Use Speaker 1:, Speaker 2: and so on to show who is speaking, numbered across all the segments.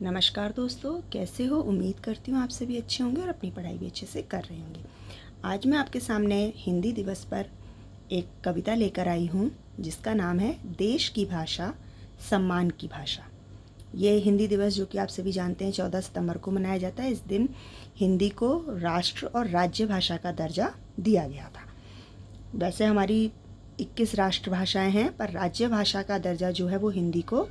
Speaker 1: नमस्कार दोस्तों, कैसे हो? उम्मीद करती हूँ आप सभी अच्छे होंगे और अपनी पढ़ाई भी अच्छे से कर रहे होंगे। आज मैं आपके सामने हिंदी दिवस पर एक कविता लेकर आई हूँ जिसका नाम है देश की भाषा सम्मान की भाषा। ये हिंदी दिवस जो कि आप सभी जानते हैं 14 सितंबर को मनाया जाता है। इस दिन हिंदी को राष्ट्र और राज्य भाषा का दर्जा दिया गया था। वैसे हमारी 21 राष्ट्रभाषाएं हैं, पर राज्य भाषा का दर्जा जो है वो हिंदी को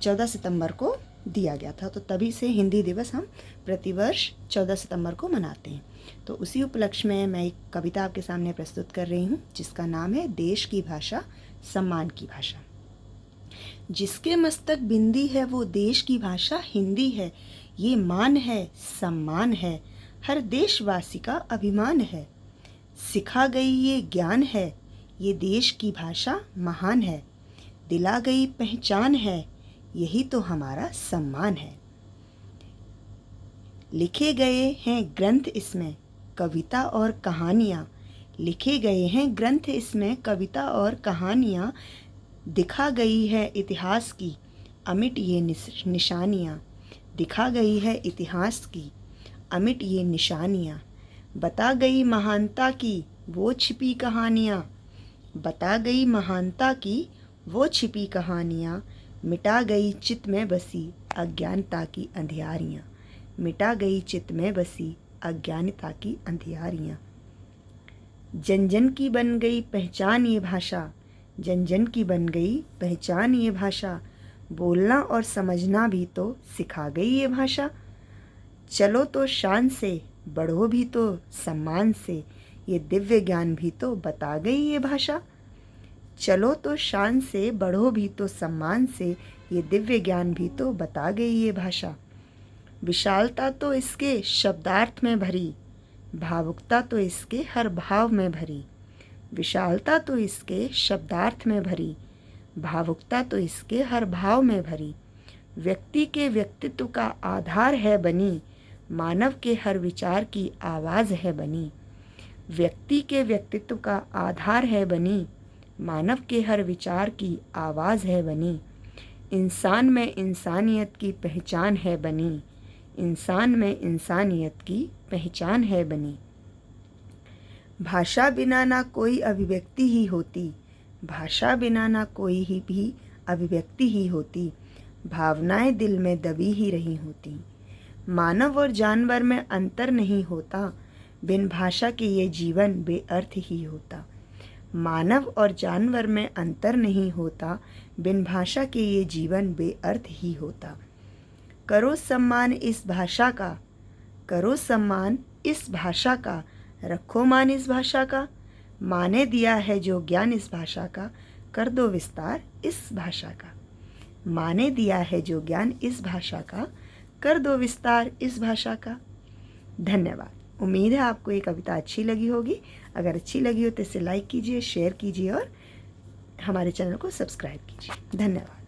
Speaker 1: 14 सितंबर को दिया गया था। तो तभी से हिंदी दिवस हम प्रतिवर्ष 14 सितंबर को मनाते हैं। तो उसी उपलक्ष्य में मैं एक कविता आपके सामने प्रस्तुत कर रही हूँ जिसका नाम है देश की भाषा सम्मान की भाषा। जिसके मस्तक बिंदी है वो देश की भाषा हिंदी है। ये मान है, सम्मान है, हर देशवासी का अभिमान है। सिखा गई ये ज्ञान है, ये देश की भाषा महान है। दिला गई पहचान है, यही तो हमारा सम्मान है। लिखे गए हैं ग्रंथ इसमें कविता और कहानियाँ। लिखे गए हैं ग्रंथ इसमें कविता और कहानियाँ। दिखा गई है इतिहास की अमिट ये निशानियाँ। दिखा गई है इतिहास की अमिट ये निशानियाँ। बता गई महानता की वो छिपी कहानियाँ। बता गई महानता की वो छिपी कहानियाँ। मिटा गई चित्त में बसी अज्ञानता की अंधियारियाँ। मिटा गई चित्त में बसी अज्ञानता की अंधियारियाँ। जन जन की बन गई पहचान ये भाषा। जन जन की बन गई पहचान ये भाषा। बोलना और समझना भी तो सिखा गई ये भाषा। चलो तो शान से बढ़ो भी तो सम्मान से, ये दिव्य ज्ञान भी तो बता गई ये भाषा। चलो तो शान से बढ़ो भी तो सम्मान से, ये दिव्य ज्ञान भी तो बता गई ये भाषा। विशालता तो इसके शब्दार्थ में भरी, भावुकता तो इसके हर भाव में भरी। विशालता तो इसके शब्दार्थ में भरी, भावुकता तो इसके हर भाव में भरी। व्यक्ति के व्यक्तित्व का आधार है बनी, मानव के हर विचार की आवाज़ है बनी। व्यक्ति के व्यक्तित्व का आधार है बनी, मानव के हर विचार की आवाज़ है बनी। इंसान में इंसानियत की पहचान है बनी। इंसान में इंसानियत की पहचान है बनी। भाषा बिना ना कोई अभिव्यक्ति ही होती। भाषा बिना ना कोई ही भी अभिव्यक्ति ही होती। भावनाएं दिल में दबी ही रही होती। मानव और जानवर में अंतर नहीं होता, बिन भाषा के ये जीवन बेअर्थ ही होता। मानव और जानवर में अंतर नहीं होता, बिन भाषा के ये जीवन बेअर्थ ही होता। करो सम्मान इस भाषा का, करो सम्मान इस भाषा का, रखो मान इस भाषा का। माने दिया है जो ज्ञान इस भाषा का, कर दो विस्तार इस भाषा का। माने दिया है जो ज्ञान इस भाषा का, कर दो विस्तार इस भाषा का। धन्यवाद। उम्मीद है आपको ये कविता अच्छी लगी होगी। अगर अच्छी लगी हो तो इसे लाइक कीजिए, शेयर कीजिए और हमारे चैनल को सब्सक्राइब कीजिए। धन्यवाद।